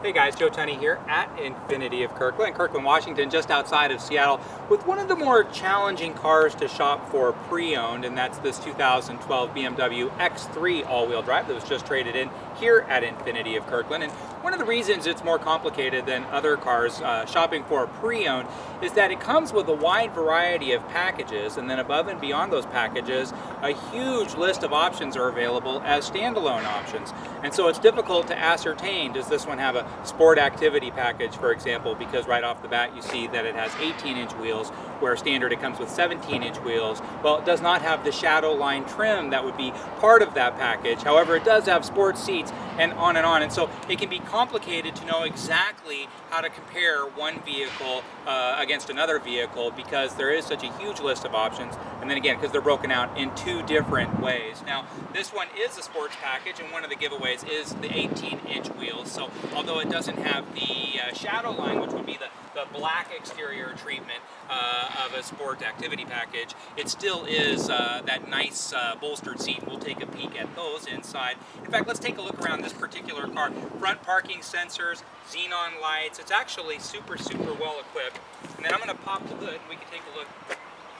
Hey guys, Joe Tunney here at Infinity of Kirkland, Washington, just outside of Seattle, with one of the more challenging cars to shop for pre-owned, and that's this 2012 BMW X3 all-wheel drive that was just traded in here at Infinity of Kirkland. And one of the reasons it's more complicated than other cars shopping for pre-owned is that it comes with a wide variety of packages, and then above and beyond those packages, a huge list of options are available as standalone options. And so it's difficult to ascertain, does this one have a sport activity package, for example, because right off the bat you see that it has 18-inch wheels, where standard it comes with 17-inch wheels. Well, it does not have the shadow line trim that would be part of that package. However, it does have sports seats and on and on. And so it can be complicated to know exactly how to compare one vehicle against another vehicle, because there is such a huge list of options. And then again, because they're broken out in two different ways. Now, this one is a sports package, and one of the giveaways is the 18-inch wheels. So although it doesn't have the shadow line, which would be the black exterior treatment of a sport activity package, it still is that nice bolstered seat. We'll take a peek at those inside. In fact, let's take a look around this particular car. Front parking sensors, xenon lights. It's actually super well equipped. And then I'm going to pop the hood and we can take a look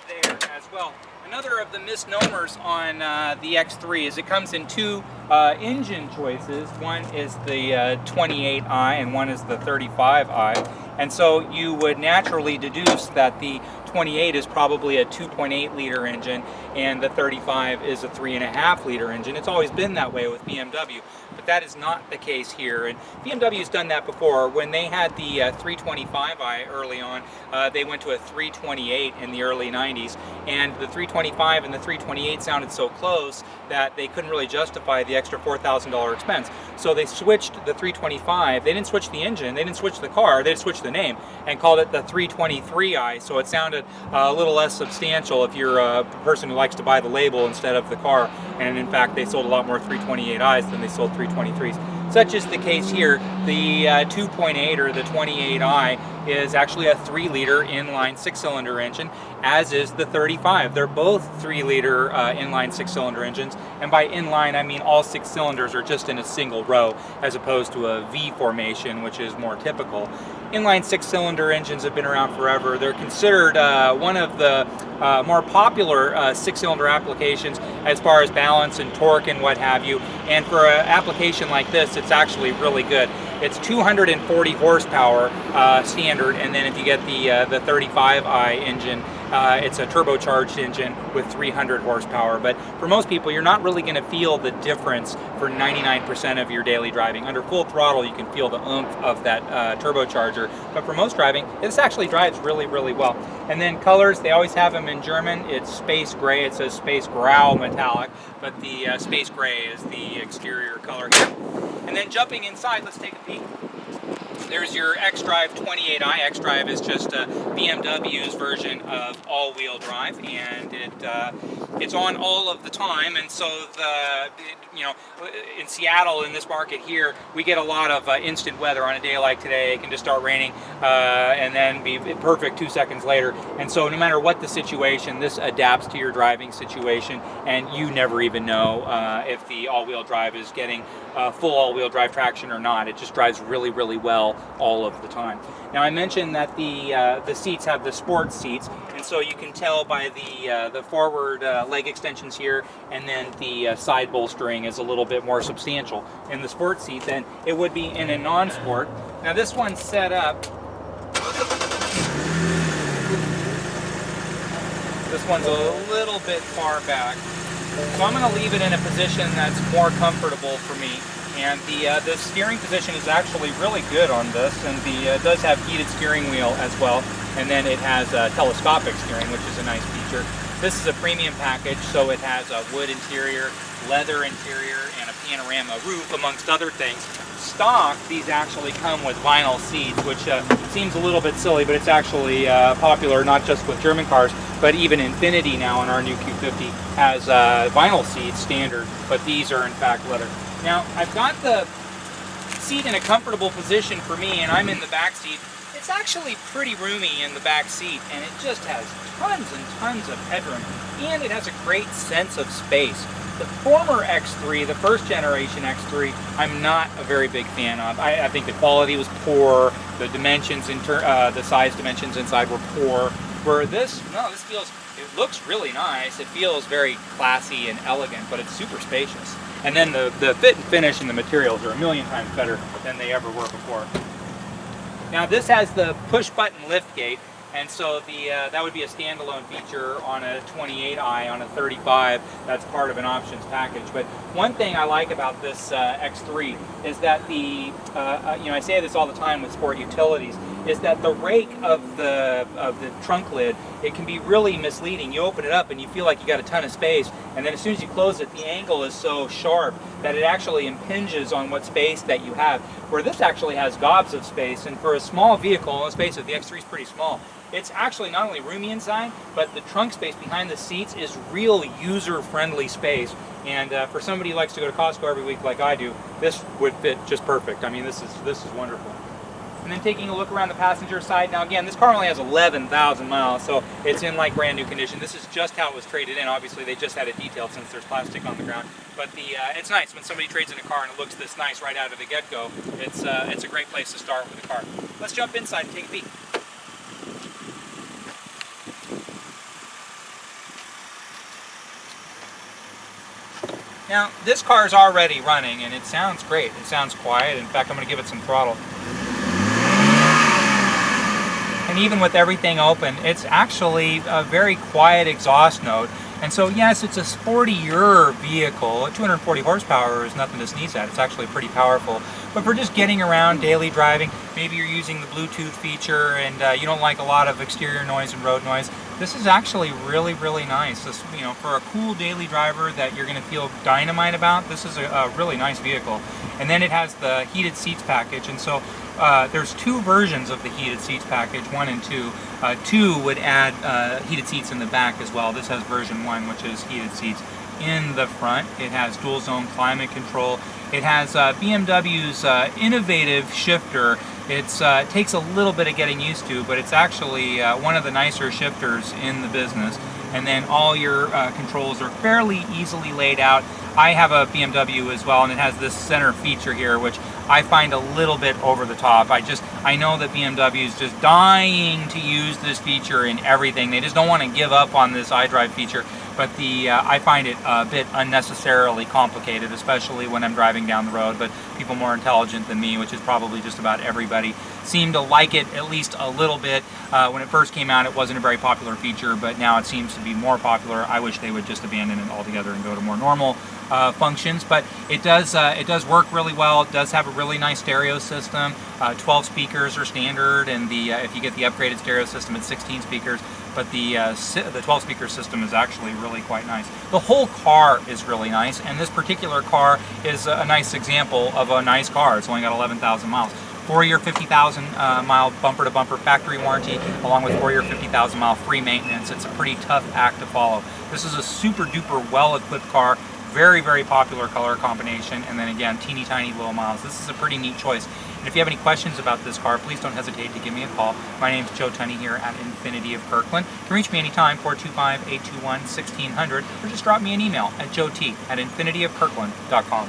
there as well. Another of the misnomers on the X3 is it comes in two engine choices. One is the 28i and one is the 35i. And so you would naturally deduce that the 28 is probably a 2.8 liter engine and the 35 is a 3.5 liter engine. It's always been that way with BMW, but that is not the case here. And BMW's done that before. When they had the 325i early on, they went to a 328 in the early 90s, and the 325 and the 328 sounded so close that they couldn't really justify the extra $4,000 expense. So they switched the 325. They didn't switch the engine, they didn't switch the car, they switched the name and called it the 323i. So it sounded a little less substantial if you're a person who likes to buy the label instead of the car. And in fact, they sold a lot more 328i's than they sold 323s. Such is the case here. The 2.8 or the 28i is actually a 3-liter inline 6-cylinder engine, as is the 35. They're both 3-liter inline 6-cylinder engines, and by inline I mean all 6 cylinders are just in a single row, as opposed to a V formation, which is more typical. Inline 6-cylinder engines have been around forever. They're considered one of the more popular 6-cylinder applications as far as balance and torque and what have you. And for an application like this, it's actually really good. It's 240 horsepower standard, and then if you get the 35i engine, it's a turbocharged engine with 300 horsepower. But for most people, you're not really going to feel the difference for 99% of your daily driving. Under full throttle, you can feel the oomph of that turbocharger. But for most driving, this actually drives really well. And then colors, they always have them in German. It's space gray. It says space grau metallic, but the space gray is the exterior color here. And then jumping inside, let's take a peek. There's your xDrive 28i. xDrive is just BMW's version of all-wheel drive, and it's on all of the time. And so in Seattle, in this market here, we get a lot of instant weather. On a day like today, it can just start raining and then be perfect 2 seconds later. And so no matter what the situation, this adapts to your driving situation, and you never even know if the all-wheel drive is getting full all-wheel drive traction or not. It just drives really well all of the time. Now, I mentioned that the seats have the sports seats, and so you can tell by the forward leg extensions here, and then the side bolstering is a little bit more substantial in the sports seat than it would be in a non-sport. Now, this one's set up. This one's a little bit far back, so I'm going to leave it in a position that's more comfortable for me. And the steering position is actually really good on this, and it does have heated steering wheel as well, and then it has telescopic steering, which is a nice feature. This is a premium package, so it has a wood interior, leather interior, and a panorama roof, amongst other things. Stock, these actually come with vinyl seats, which seems a little bit silly, but it's actually popular not just with German cars, but even Infinity now in our new Q50 has vinyl seats standard, but these are in fact leather. Now, I've got the seat in a comfortable position for me, and I'm in the back seat. It's actually pretty roomy in the back seat, and it just has tons and tons of headroom, and it has a great sense of space. The former X3, the first generation X3, I'm not a very big fan of. I think the quality was poor, the dimensions, the size dimensions inside were poor. Where this feels, it looks really nice, it feels very classy and elegant, but it's super spacious. And then the fit and finish and the materials are a million times better than they ever were before. Now this has the push button lift gate, and so that would be a standalone feature on a 28i, on a 35. That's part of an options package. But one thing I like about this X3 is that I say this all the time with sport utilities, is that the rake of the trunk lid, it can be really misleading. You open it up and you feel like you got a ton of space, and then as soon as you close it, the angle is so sharp that it actually impinges on what space that you have. Where this actually has gobs of space, and for a small vehicle, let's face it, the X3 is pretty small. It's actually not only roomy inside, but the trunk space behind the seats is real user-friendly space. And for somebody who likes to go to Costco every week like I do, this would fit just perfect. I mean, this is wonderful. And then taking a look around the passenger side. Now again, this car only has 11,000 miles, so it's in like brand new condition. This is just how it was traded in. Obviously, they just had it detailed since there's plastic on the ground. But it's nice when somebody trades in a car and it looks this nice right out of the get-go. It's a great place to start with the car. Let's jump inside and take a peek. Now, this car is already running, and it sounds great. It sounds quiet. In fact, I'm going to give it some throttle. And even with everything open, it's actually a very quiet exhaust note. And so, yes, it's a sportier vehicle. 240 horsepower is nothing to sneeze at. It's actually pretty powerful. But for just getting around, daily driving, maybe you're using the Bluetooth feature and you don't like a lot of exterior noise and road noise, this is actually really, really nice. This, for a cool daily driver that you're going to feel dynamite about, this is a really nice vehicle. And then it has the heated seats package, and so there's two versions of the heated seats package, 1 and 2. 2 would add heated seats in the back as well. This has version 1, which is heated seats in the front. It has dual zone climate control. It has BMW's innovative shifter. It takes a little bit of getting used to, but it's actually one of the nicer shifters in the business. And then all your controls are fairly easily laid out. I have a BMW as well, and it has this center feature here, which I find a little bit over the top. I know that BMW is just dying to use this feature in everything. They just don't want to give up on this iDrive feature, but I find it a bit unnecessarily complicated, especially when I'm driving down the road. But people more intelligent than me, which is probably just about everybody, seem to like it at least a little bit. When it first came out, it wasn't a very popular feature, but now it seems to be more popular. I wish they would just abandon it altogether and go to more normal functions, but it does work really well. It does have a really nice stereo system. 12 speakers are standard, and if you get the upgraded stereo system, it's 16 speakers. But the 12 speaker system is actually really quite nice. The whole car is really nice, and this particular car is a nice example of a nice car. It's only got 11,000 miles. 4-year 50,000 mile bumper to bumper factory warranty, along with 4-year 50,000 mile free maintenance. It's a pretty tough act to follow. This is a super duper well equipped car. Very, very popular color combination, and then again, teeny tiny low miles. This is a pretty neat choice. And if you have any questions about this car, please don't hesitate to give me a call. My name's Joe Tunney here at Infiniti of Kirkland. You can reach me anytime, 425-821-1600, or just drop me an email at joet@infinitiofkirkland.com.